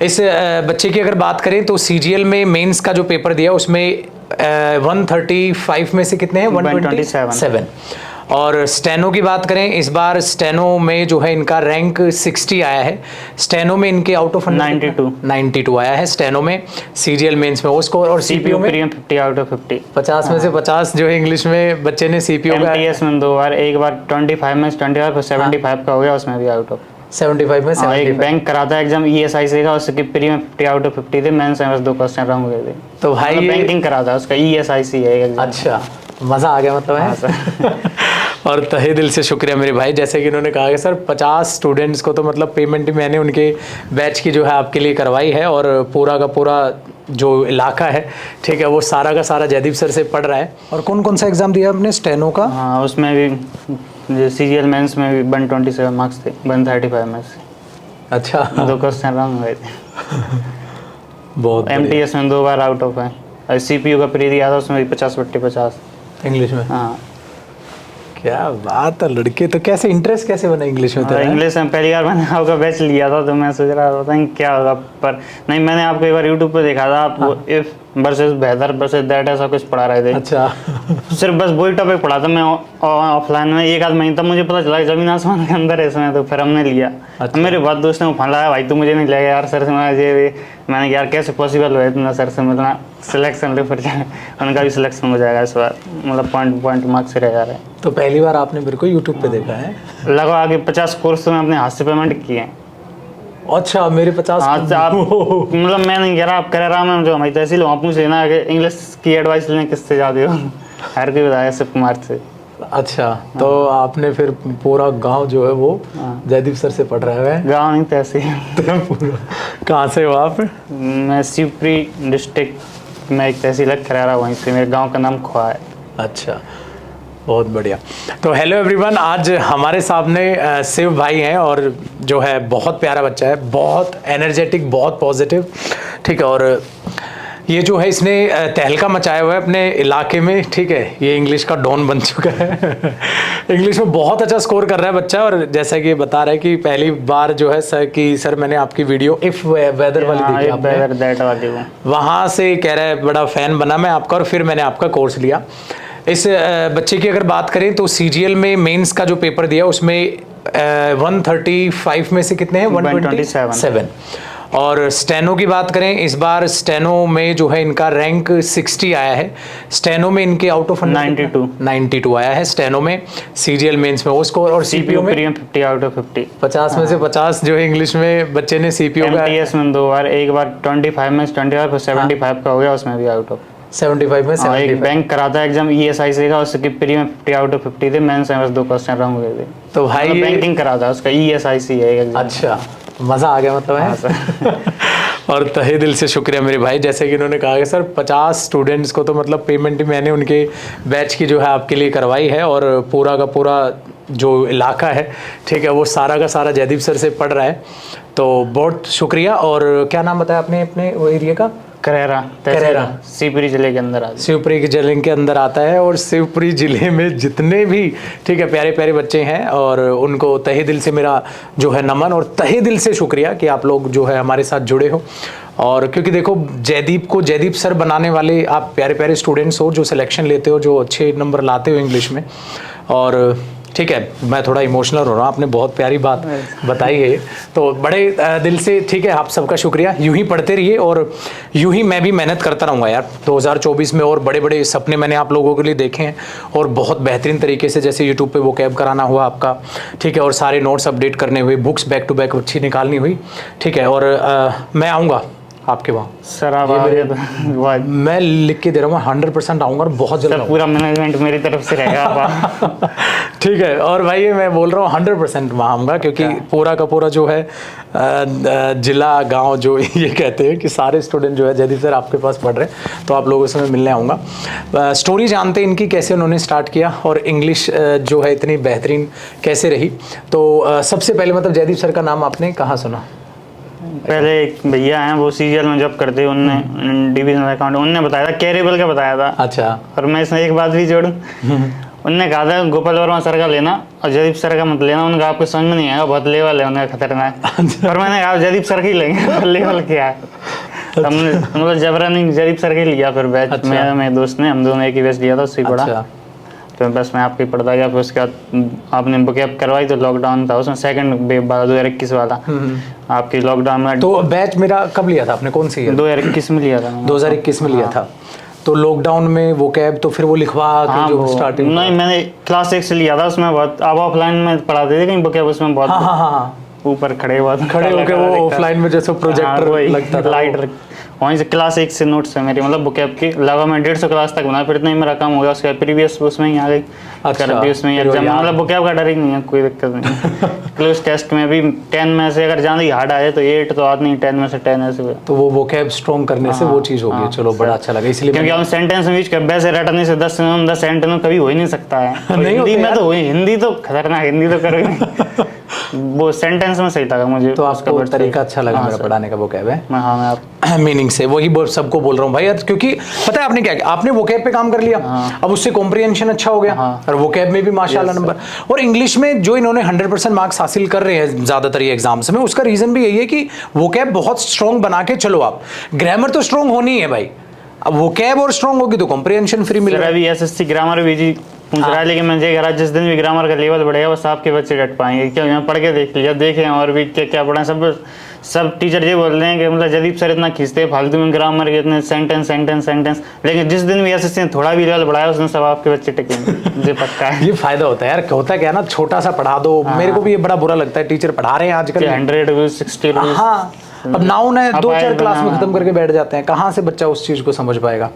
इस बच्चे की अगर बात करें तो सीजीएल में मेंस का जो पेपर दिया उसमें 135 में से कितने हैं? 127। और स्टेनो की बात करें, इस बार स्टेनो में जो है इनका रैंक 60 आया है। स्टेनो में इनके आउट ऑफ 92 आया है स्टेनो में। सीजीएल मेंस में वो स्कोर, और सीपीओ में 50 आउट ऑफ 50, 50 में से 50 जो है इंग्लिश में बच्चे ने सीपीओ का। एमटीएस में 2 बार, एक बार 25 में 25 फिर 75 का हो गया, उसमें भी आउट ऑफ 75 में 75। एक बैंक कराता है एग्जाम ईएसआईसी का, उसके प्री में 50 आउट ऑफ 50 थे, मेंस में बस 2 क्वेश्चन रॉन्ग हुए थे। तो भाई बैंकिंग कराता है, उसका ईएसआईसी है एग्जाम। अच्छा, मज़ा आ गया मतलब है। और तहे दिल से शुक्रिया मेरे भाई, जैसे कि इन्होंने कहा कि सर 50 स्टूडेंट्स को तो मतलब पेमेंट मैंने उनके बैच की जो है आपके लिए करवाई है, और पूरा का पूरा जो इलाका है, ठीक है, वो सारा का सारा जयदीप सर से पढ़ रहा है। और कौन कौन सा एग्ज़ाम दिया आपने स्टेनो का? हाँ, उसमें भी सीजीएल मेंस में भी 127 मार्क्स थे 135 में से। अच्छा, 2 क्वेश्चन रॉन्ग हुए थे। बहुत। एमटीएस में 2 बार आउट ऑफ है, और सीपीयू का प्री दिया था, उसमें भी 50/50 इंग्लिश में। हाँ, क्या बात है, लड़के तो कैसे इंटरेस्ट कैसे बना इंग्लिश में? इंग्लिश में पहली बार मैंने आपका बैच लिया था, तो मैं सोच रहा था क्या होगा, पर नहीं, मैंने आपको एक बार यूट्यूब पे देखा था, आप इफ वर्सेस बेहतर वर्सेस दैट ऐसा कुछ पढ़ा रहे थे। अच्छा। सिर्फ बस वही टॉपिक पढ़ा था मैं ऑफलाइन में, एक आध महीने तब मुझे पता चला कि जमीन आसमान के अंदर है इसमें, तो फिर हमने लिया। अच्छा। मेरे बाद दोस्त ने फंडाया, भाई तू मुझे नहीं लगेगा यार सर से, मैंने यार कैसे पॉसिबल हुआ इतना सर से, मतलब सिलेक्शन ले, फिर उनका भी सिलेक्शन हो जाएगा इस बार, मतलब पॉइंट मार्क्स से रह जा रहे हैं। तो पहली बार आपने मेरे को यूट्यूब पे देखा है? लगभग आगे 50 कोर्स तो मैं अपने हाथ से पेमेंट किए हैं। अच्छा, मेरे 50? हाँ, आप मतलब मैं नहीं कह रहा, आप कह रहा मैं जो हमारी तहसील आप पूछ लेना कि इंग्लिश की एडवाइस लेने किससे जाते हो, हर कोई बताया शिव कुमार से। अच्छा, तो आपने फिर पूरा गांव जो है वो जयदीप सर से पढ़ रहा है? गांव नहीं, तहसील। कहाँ से हो आप? मैं शिवपुरी डिस्ट्रिक्ट में एक तहसील है खरैरा, वहीं से, मेरे गांव का नाम खोआ है। अच्छा, बहुत बढ़िया। तो हेलो एवरीवन, आज हमारे सामने शिव भाई हैं, और जो है बहुत प्यारा बच्चा है, बहुत एनर्जेटिक, बहुत पॉजिटिव, ठीक है। और ये जो है इसने तहलका मचाया हुआ है अपने इलाके में, ठीक है। ये इंग्लिश का डॉन बन चुका है। इंग्लिश में बहुत अच्छा स्कोर कर रहा है बच्चा, और जैसा कि बता रहा है कि पहली बार जो है सर मैंने आपकी वीडियो इफ वेदर वाली देखी आपने, वहाँ से कह रहा है बड़ा फैन बना मैं आपका, और फिर मैंने आपका कोर्स लिया। इस बच्चे की अगर बात करें तो सीजीएल में मेंस का जो पेपर दिया उसमें 135 में से कितने हैं? 127। और स्टेनो की बात करें, इस बार स्टेनो में जो है इनका रैंक 60 आया है। स्टेनो में इनके आउट ऑफ 92 आया है स्टेनो में। सीजीएल मेंस में वो स्कोर, और सीपीओ में 50 आउट ऑफ 50, 50 में से 50 जो है इंग्लिश में बच्चे ने सीपीओ का। एमटीएस में 2 बार, एक बार 25 में 25 फिर 75 का हो गया, उसमें भी आउट ऑफ 75 में 75। एक बैंक कराता है एग्जाम ईएसआईसी का, उसके प्री में 50 आउट ऑफ 50 थे, मेंस में बस 2 क्वेश्चन रॉन्ग हुए थे। तो भाई बैंकिंग कराता है, उसका ईएसआईसी है एग्जाम। अच्छा, मज़ा आ गया मतलब है। और तहे दिल से शुक्रिया मेरे भाई, जैसे कि इन्होंने कहा कि सर 50 स्टूडेंट्स को तो मतलब पेमेंट मैंने उनके बैच की जो है आपके लिए करवाई है, और पूरा का पूरा जो इलाका है, ठीक है, वो सारा का सारा जयदीप सर से पढ़ रहा है। तो बहुत शुक्रिया। और क्या नाम बताया आपने अपने वो एरिया का? खरैरा शिवपुरी जिले के अंदर आता है। शिवपुरी के जिले के अंदर आता है। और शिवपुरी जिले में जितने भी, ठीक है, प्यारे प्यारे बच्चे हैं, और उनको तहे दिल से मेरा जो है नमन, और तहे दिल से शुक्रिया कि आप लोग जो है हमारे साथ जुड़े हो। और क्योंकि देखो, जयदीप को जयदीप सर बनाने वाले आप प्यारे प्यारे स्टूडेंट्स हो, जो सिलेक्शन लेते हो, जो अच्छे नंबर लाते हो इंग्लिश में। और ठीक है, मैं थोड़ा इमोशनल हो रहा हूँ, आपने बहुत प्यारी बात बताई है, तो बड़े दिल से, ठीक है, आप सबका शुक्रिया। यूं ही पढ़ते रहिए, और यूं ही मैं भी मेहनत करता रहूँगा यार 2024 में। और बड़े बड़े सपने मैंने आप लोगों के लिए देखे हैं, और बहुत बेहतरीन तरीके से, जैसे यूट्यूब पे वो कैब कराना हुआ आपका, ठीक है, और सारे नोट्स अपडेट करने हुए, बुक्स बैक टू बैक अच्छी निकालनी हुई, ठीक है। और मैं आऊँगा आपके वहाँ सर, आप मैं लिख के दे रहा हूँ, 100% आऊँगा, और बहुत जल्द पूरा मैनेजमेंट मेरी तरफ से रहेगा। ठीक है। और भाई ये मैं बोल रहा हूँ 100% वहाँ आऊँगा, क्योंकि पूरा का पूरा जो है जिला गांव जो ये कहते हैं कि सारे स्टूडेंट जो है जयदीप सर आपके पास पढ़ रहे हैं, तो आप लोगों से मैं मिलने आऊँगा। स्टोरी जानते हैं इनकी, कैसे उन्होंने स्टार्ट किया, और इंग्लिश जो है इतनी बेहतरीन कैसे रही। तो सबसे पहले मतलब जयदीप सर का नाम आपने कहाँ सुना? पहले एक भैया हैं, वो सीजीएल में जॉब करते हैं, उनने डिविजनल अकाउंट उनने बताया था, कैरेबल का बताया था। अच्छा। और मैं इसमें एक बात भी जोड़ूं, उनने कहा था गोपाल वर्मा सर का लेना और जयदीप सर का मत लेना। उनका आपको समझ में नहीं आएगा, बहुत लेवल है उनका, खतरनाक। पर मैंने कहा जयदीप सर की लेंगे, लेवल क्या है। हमने मतलब जबरन जयदीप सर के लिया फिर बैच। मेरे दोस्त ने, हम दोनों एक ही बैच लिया था, उससे पढ़ा। तो बस मैं आपकी पढ़ता गया। फिर उसके बाद आपने बुकअप करवाई तो लॉकडाउन था उसमें, सेकंड वेव वाला 2021 वाला आपकी लॉकडाउन में। तो बैच मेरा कब लिया था आपने, कौन सी ईयर? 2021 में लिया था। 2021 में लिया था। तो लॉकडाउन में वो कैब तो फिर वो लिखवा के जो स्टार्टिंग? नहीं, मैंने क्लास 1 से लिया था। उसमें बहुत आप ऑफलाइन में पढ़ाते थे कहीं बुकअप, उसमें बहुत हाँ ऊपर खड़े होके वो ऑफलाइन में जैसे प्रोजेक्टर लगता था, लाइट वहीं से क्लास 1 से नोट्स है मेरी, मतलब बुकअप की लगा मैं 150 क्लास तक बना, फिर इतना ही मेरा काम हो गया। उसके प्रीवियस उसमें ही आ गई। अच्छा, उसमें एग्जाम, मतलब बुकअप का डर ही नहीं है, कोई दिक्कत नहीं। क्लोज टेस्ट में भी 10 में से अगर ज़्यादा हार्ड आ जाए तो 8 तो आती नहीं, 10 में से 10 ऐसे। तो वो वोकैब स्ट्रॉन्ग करने से वो चीज़ होगी। चलो बड़ा अच्छा लगा, इसलिए क्योंकि हम सेंटेंस में यूज वैसे रटने से 10 सेंटेंस कभी हो ही नहीं सकता है। हिंदी में तो हिंदी तो खतरनाक, हिंदी तो करोगे नहीं। वो सेंटेंस में सही लगा मुझे। तो आपको तरीका अच्छा लगा मेरा पढ़ाने का वोकैब है। हाँ, मैं आप मीनिंग से वही सबको बोल रहा हूँ भाई, क्योंकि पता है आपने क्या किया, आपने वोकैब पे काम कर लिया। अब उससे कॉम्प्रिहेंशन अच्छा हो गया और वोकैब में भी माशाल्लाह नंबर। और इंग्लिश में जो इन्होंने 100% मार्क्स हासिल कर रहे हैं ज्यादातर ये एग्जाम्स में, उसका रीजन भी यही है कि वोकैब बहुत स्ट्रॉन्ग बना के चलो। आप ग्रामर तो स्ट्रॉन्ग होनी है भाई, अब वोकैब और स्ट्रॉन्ग होगी तो कॉम्प्रिहेंशन फ्री मिलेगा। अभी एसएससी ग्रामर भी जी पूछ रहा है, लेकिन मैं कह रहा जिस दिन भी ग्रामर का लेवल बढ़ेगा बस आपके बच्चे डट पाएंगे। क्या मैं पढ़ के देख लिया, देखें और भी क्या क्या पढ़ा। सब टीचर ये बोल रहे हैं कि मतलब जदीप सर इतना खींचते हैं फालतू में ग्रामर के, इतने सेंटेंस। लेकिन जिस दिन भी एसएससी ने थोड़ा भी लेवल बढ़ाया उस दिन सब आपके बच्चे टिकेंगे, ये पक्का है। ये फायदा होता है यार, होता क्या है ना, छोटा सा पढ़ा दो। मेरे को भी ये बड़ा बुरा लगता है, टीचर पढ़ा रहे हैं आजकल 100 60। हाँ, अब नाउन है 2-4 क्लास में खत्म करके बैठ जाते हैं, कहाँ से बच्चा उस चीज़ को समझ पाएगा।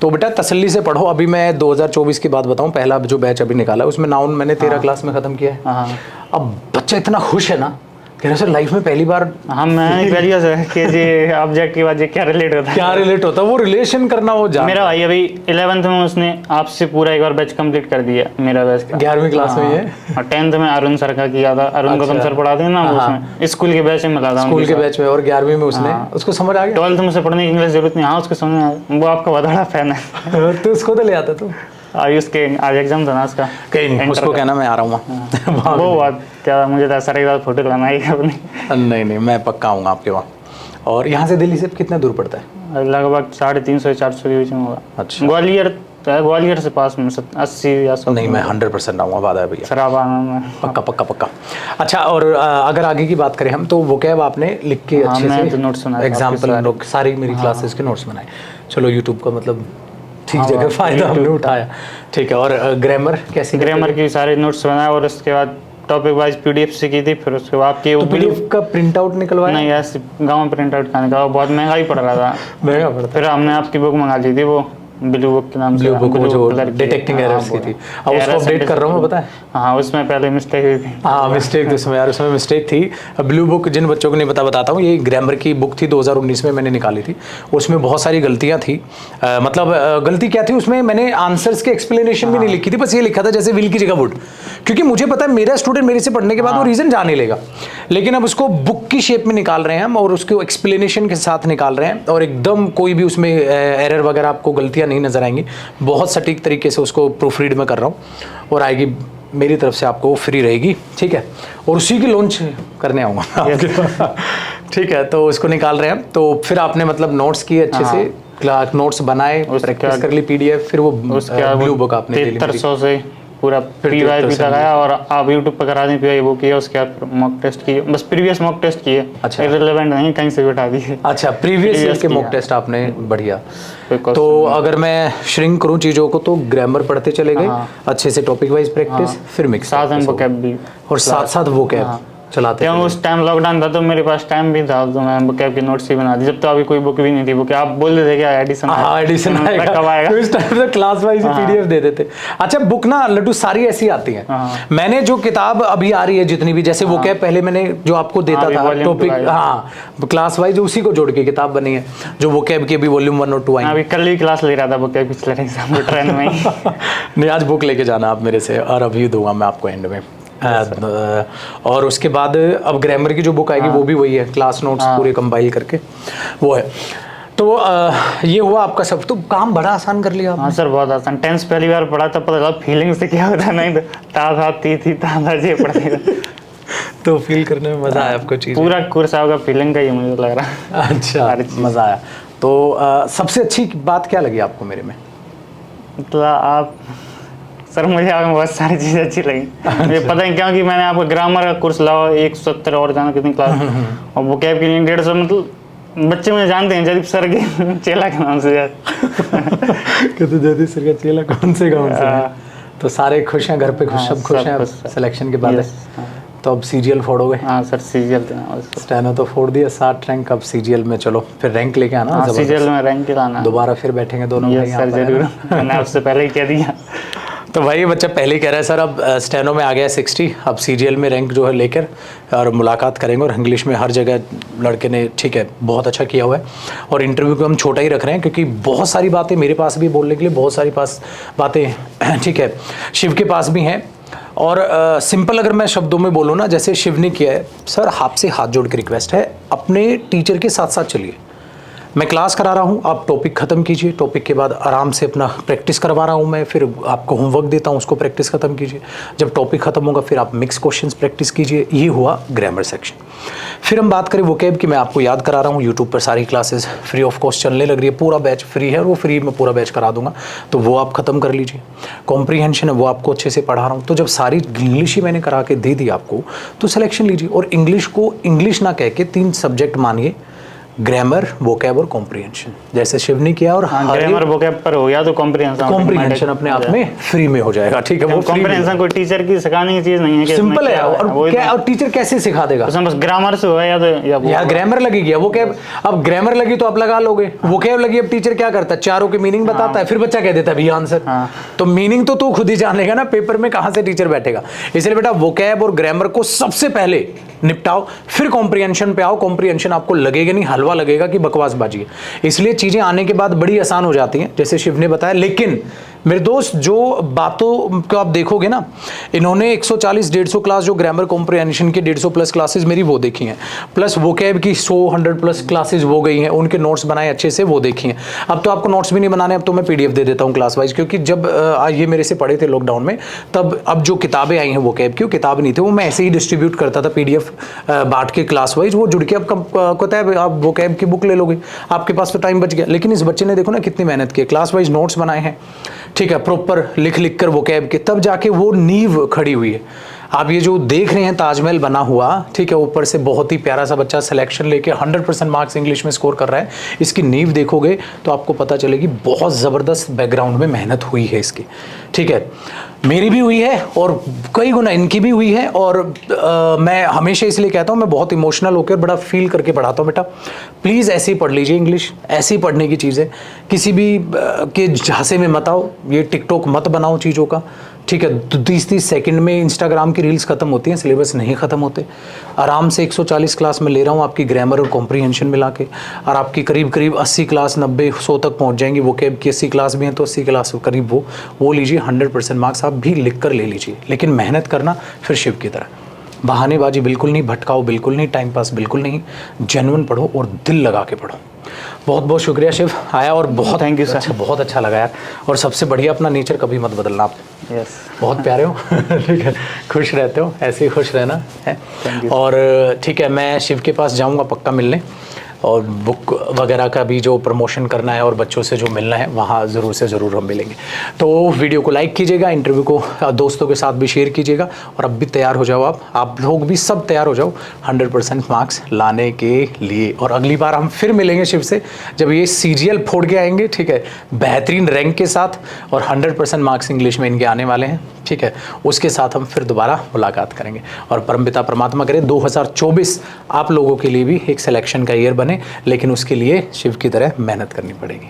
तो बेटा तसल्ली से पढ़ो। अभी मैं 2024 की बात बताऊं, पहला जो बैच अभी निकाला उसमें नाउन मैंने 13 क्लास में खत्म किया है। अब बच्चा इतना खुश है ना, कह रहे सर लाइफ में पहली बार। हाँ, मैं पहली बार कि जी ऑब्जेक्ट की बात क्या रिलेट होता है, क्या रिलेट होता है, वो रिलेशन करना वो जान। मेरा भाई अभी 11th में उसने आपसे पूरा एक बार बैच कंप्लीट कर दिया मेरा बैच का। 11वीं क्लास में ये, और 10th में अरुण सर का किया था। अरुण गौतम सर पढ़ाते हैं ना, उसमें स्कूल के बैच में मिला था, स्कूल के बैच में। और 11वीं में उसने उसको समझ आ गया। 12th में उसे पढ़ने की इंग्लिश जरूरत नहीं। हाँ, उसको समझ आ गया, वो आपका बहुत बड़ा फैन है। तो उसको तो ले आता तू। उसके आज एग्जाम था ना उसका। कहीं नहीं, उसको कहना मैं आ रहा हूँ। वो बात क्या, मुझे तो सर एक बार फोटो लगाना ही अपनी। नहीं मैं पक्का आऊँगा आपके वहाँ। और यहाँ से दिल्ली से कितना दूर पड़ता है? लगभग 350-400 के बीच में होगा। अच्छा, ग्वालियर से पास में 80 या 100। नहीं, मैं 100% आऊँगा, वादा है भैया। शराब आना में पक्का। अच्छा, और अगर आगे की बात करें हम, तो वो कैब आपने लिख के अच्छे से नोट्स बनाए, एग्जाम्पल लोग सारी मेरी क्लासेस के नोट्स बनाए। चलो यूट्यूब का मतलब ठीक जगह फायदा हमने उठाया। ठीक है, और ग्रामर कैसे? ग्रामर की सारे नोट्स बनाए और उसके बाद टॉपिक वाइज पीडीएफ से की थी। फिर उसके बाद आपकी तो पीडीएफ का प्रिंट आउट निकलवाया? नहीं, ऐसे गाँव में प्रिंट आउट करने का बहुत महंगा ही पड़ रहा था। महंगा पड़ता। फिर हमने आपकी बुक मंगा ली थी, वो ब्लू बुक के नाम से। ब्लू बुक जो डिटेक्टिंग एरर्स की थी, अब उसको अपडेट कर रहा हूँ, पता है? हाँ, उसमें पहले मिस्टेक हुई थी। हाँ, मिस्टेक तो उसमें यार, उसमें मिस्टेक थी। ब्लू बुक जिन बच्चों को नहीं पता बताता हूँ, ये ग्रामर की बुक थी, 2019 में मैंने निकाली थी। उसमें बहुत सारी गलतियाँ थी। मतलब गलती क्या थी उसमें, मैंने आंसर्स के एक्सप्लेनेशन भी नहीं लिखी थी, बस ये लिखा था जैसे विल की जगह वुड, क्योंकि मुझे पता है मेरा स्टूडेंट मेरे से पढ़ने के बाद वो रीज़न जान ही लेगा। लेकिन अब उसको बुक की शेप में निकाल रहे हैं हम, और उसको एक्सप्लेनेशन के साथ निकाल रहे हैं, और एकदम कोई भी उसमें एरर वगैरह आपको गलतियाँ नहीं नजर आएंगी। बहुत सटीक तरीके से उसको प्रूफ रीड में कर रहा हूँ, और आएगी मेरी तरफ से आपको फ्री रहेगी। ठीक है, और उसी की लॉन्च करने आऊँगा। ठीक है, तो उसको निकाल रहे हैं। तो फिर आपने मतलब नोट्स किए अच्छे से, नोट्स बनाए, प्रैक्टिस कर ली पीडीएफ, फिर वो ब्लू बुक आपने 300 से पूरा पीवाईपी लगाया। और आप यूट्यूब पर करा दें पीवाई वो किया, उसके बाद मॉक टेस्ट किए, बस प्रीवियस मॉक टेस्ट किए। अच्छा, इररिलेवेंट नहीं, कहीं से भी उठा दिए। अच्छा, प्रीवियस ईयर के मॉक टेस्ट आपने, बढ़िया। तो अगर मैं श्रिंक करूं चीज़ों को, तो ग्रामर पढ़ते चले गए अच्छे से, टॉपिक वाइज प्रैक्टिस, फिर मिक्स साथ में वोकैब भी, और साथ वोकैब चलाते हैं। उस टाइम लॉकडाउन था तो मेरे पास टाइम भी था, तो मैं वोकैब की नोट्स ही बना दी। जब तो अभी कोई बुक भी नहीं थी, बुक आप बोल रहे थे क्या एडिशन? हाँ, एडिशन आएगा, कब आएगा? इस टाइम पे क्लास वाइज पीडीएफ दे देते। अच्छा, बुक ना लड्डू सारी ऐसी आती है। मैंने जो किताब अभी आ रही है जितनी भी, जैसे वोकैब पहले मैंने जो आपको देता था टॉपिक, हाँ क्लास वाइज उसी को जोड़ के किताब बनी है, जो वोकैब की अभी वॉल्यूम 1 और 2 आई। अभी कल ही क्लास ले रहा था वोकैब पिछले एग्जाम में ट्रेन में ही। नहीं, आज बुक लेके जाना आप मेरे से, और अभी दूंगा मैं आपको एंड में। और उसके बाद अब ग्रामर की जो बुक आएगी वो भी वही है, क्लास नोट्स पूरे कंपाइल करके वो है। तो ये हुआ आपका सब, तो काम बड़ा आसान कर लिया आपने। हाँ सर बहुत आसान। टेंस पहली बार पढ़ा तब पता चला फीलिंग से क्या होता है, नहीं तो ता थी ता जे पढ़ते थे। तो फील करने में मजा आया आपको चीज? पूरा कोर्स आपका फीलिंग का ही मुझे लग रहा है। अच्छा, मजा आया। तो सबसे अच्छी बात क्या लगी आपको मेरे में? मतलब आप सर, मुझे आपको बहुत सारी चीज़ें अच्छी लगी। मुझे पता नहीं क्यों कि मैंने आपको ग्रामर का कोर्स लाओ 170 और जाना कितनी क्लास, और वोकैब के लिए 150, मतलब बच्चे मुझे जानते हैं जदीप सर के चेला के नाम से। कहते जदीप सर का चेला कौन से गाँव से है? तो सारे खुश हैं घर पे? खुश, सब खुश हैं सिलेक्शन के बाद? तो अब सीजीएल फोड़ोगे? हाँ सर सीजीएल स्टेनो तो फोड़ दिया 60 रैंक, अब सीजीएल में चलो फिर रैंक लेके आना। हाँ, सीजीएल में रैंक लाना, दोबारा फिर बैठेंगे दोनों भाई सर जरूर। मैंने आपसे पहले ही कह दिया। तो भाई ये बच्चा पहले ही कह रहा है सर अब स्टेनो में आ गया 60, अब सीजीएल में रैंक जो है लेकर और मुलाकात करेंगे, और इंग्लिश में हर जगह लड़के ने ठीक है बहुत अच्छा किया हुआ है। और इंटरव्यू को हम छोटा ही रख रहे हैं क्योंकि बहुत सारी बातें मेरे पास भी बोलने के लिए, बहुत सारी बातें ठीक है शिव के पास भी हैं। और सिंपल अगर मैं शब्दों में बोलूँ ना, जैसे शिव ने किया है, सर आपसे हाथ जोड़ के रिक्वेस्ट है अपने टीचर के साथ साथ चलिए। मैं क्लास करा रहा हूँ, आप टॉपिक ख़त्म कीजिए, टॉपिक के बाद आराम से अपना प्रैक्टिस करवा रहा हूँ मैं, फिर आपको होमवर्क देता हूँ, उसको प्रैक्टिस ख़त्म कीजिए। जब टॉपिक ख़त्म होगा फिर आप मिक्स क्वेश्चंस प्रैक्टिस कीजिए। ये हुआ ग्रामर सेक्शन। फिर हम बात करें वोकैब की, मैं आपको याद करा रहा हूँ, यूट्यूब पर सारी क्लासेस फ्री ऑफ कॉस्ट चलने लग रही है, पूरा बैच फ्री है और वो फ्री में पूरा बैच करा दूंगा, तो वो आप ख़त्म कर लीजिए। कॉम्प्रीहेंशन है वो आपको अच्छे से पढ़ा रहा हूँ, तो जब सारी इंग्लिश ही मैंने करा के दे दी आपको, तो सिलेक्शन लीजिए। और इंग्लिश को इंग्लिश ना कह के 3 सब्जेक्ट मानिए, ग्रामर, वोकैब और कॉम्प्रीहेंशन, जैसे शिव ने किया। और ग्रामर वोकैब पर हो गया तो कॉम्प्रीहेंशन अपने आप में फ्री में हो जाएगा, ठीक है। वो कॉम्प्रीहेंशन कोई टीचर की सिखाने की चीज नहीं है, सिंपल है। और क्या, और टीचर कैसे सिखा देगा? बस ग्रामर से हुआ या ग्रामर लगेगी, वोकैब। अब ग्रामर लगी तो आप लगा लोगे, वोकैब लगी अब टीचर क्या करता है, चारों के मीनिंग बताता है, फिर बच्चा कह देता है भैया आंसर। तो मीनिंग तो तू खुद ही जान लेगा ना, पेपर में कहां से टीचर बैठेगा। इसलिए बेटा वोकैब और ग्रामर को सबसे पहले निपटाओ, फिर कॉम्प्रीहेंशन पे आओ। कॉम्प्रीहेंशन आपको लगेगा नहीं, हलवा लगेगा कि बकवासबाजी है, इसलिए चीजें आने के बाद बड़ी आसान हो जाती हैं, जैसे शिव ने बताया। लेकिन मेरे दोस्त, जो बातों को आप देखोगे ना, इन्होंने 140-150 क्लास जो ग्रामर कॉम्प्रीहेंशन की 150 प्लस क्लासेस मेरी वो देखी हैं, प्लस वोकैब की 100 प्लस क्लासेस वो गई हैं, उनके नोट्स बनाए अच्छे से वो देखी हैं। अब तो आपको नोट्स भी नहीं बनाने, अब तो मैं पीडीएफ दे देता हूँ क्लास वाइज, क्योंकि जब ये मेरे से पढ़े थे लॉकडाउन में, तब अब जो किताबें आई हैं वोकैब की, वो किताब नहीं थी, वो मैं ऐसे ही डिस्ट्रीब्यूट करता था पीडीएफ बांट के क्लास वाइज, वो जुड़ के अब कहता है आप वोकैब की बुक ले लोगे, आपके पास तो टाइम बच गया। लेकिन इस बच्चे ने देखो ना कितनी मेहनत की, क्लास वाइज नोट्स बनाए हैं, ठीक है, प्रॉपर लिख कर वोकैब के, तब जाके वो नींव खड़ी हुई है। आप ये जो देख रहे हैं ताजमहल बना हुआ, ठीक है, ऊपर से बहुत ही प्यारा सा बच्चा सिलेक्शन लेके 100% मार्क्स इंग्लिश में स्कोर कर रहा है, इसकी नींव देखोगे तो आपको पता चलेगी बहुत ज़बरदस्त बैकग्राउंड में मेहनत हुई है इसकी, ठीक है। मेरी भी हुई है और कई गुना इनकी भी हुई है। और मैं हमेशा इसलिए कहता हूँ, मैं बहुत इमोशनल होकर बड़ा फील करके पढ़ाता हूँ। बेटा प्लीज़ ऐसे ही पढ़ लीजिए इंग्लिश, ऐसी पढ़ने की चीज़ है, किसी भी के झांसे में मत आओ, ये टिकटॉक मत बनाओ चीज़ों का, ठीक है। 30-30 सेकंड में इंस्टाग्राम की रील्स खत्म होती हैं, सिलेबस नहीं खत्म होते। आराम से 140 क्लास में ले रहा हूँ आपकी ग्रामर और कॉम्प्रीहेंशन मिला के, और आपकी करीब करीब 80 क्लास 90-100 तक पहुँच जाएंगी। वोकैब की 80 क्लास भी हैं तो 80 क्लास करीब वो लीजिए, 100% मार्क्स आप भी लिख कर ले लीजिए। लेकिन मेहनत करना फिर शिव की तरह, बहानेबाजी बिल्कुल नहीं, भटकाओ बिल्कुल नहीं, टाइम पास बिल्कुल नहीं, जेन्युइन पढ़ो और दिल लगा के पढ़ो। बहुत बहुत शुक्रिया शिव आया, और बहुत थैंक यू सर, अच्छा, बहुत अच्छा लगा यार। और सबसे बढ़िया, अपना नेचर कभी मत बदलना आप, यस बहुत प्यारे हो ठीक है, खुश रहते हो, ऐसे ही खुश रहना है। और ठीक है, मैं शिव के पास जाऊंगा पक्का मिलने, और बुक वगैरह का भी जो प्रमोशन करना है और बच्चों से जो मिलना है वहाँ ज़रूर से ज़रूर हम मिलेंगे। तो वीडियो को लाइक कीजिएगा, इंटरव्यू को दोस्तों के साथ भी शेयर कीजिएगा, और अब भी तैयार हो जाओ, आप लोग भी सब तैयार हो जाओ 100% मार्क्स लाने के लिए। और अगली बार हम फिर मिलेंगे शिव से, जब ये सीजीएल फोड़ के आएंगे, ठीक है, बेहतरीन रैंक के साथ, और 100% मार्क्स इंग्लिश में इनके आने वाले हैं, ठीक है। उसके साथ हम फिर दोबारा मुलाकात करेंगे, और परमपिता परमात्मा करे 2024 आप लोगों के लिए भी एक सिलेक्शन का ईयर बने, लेकिन उसके लिए शिव की तरह मेहनत करनी पड़ेगी।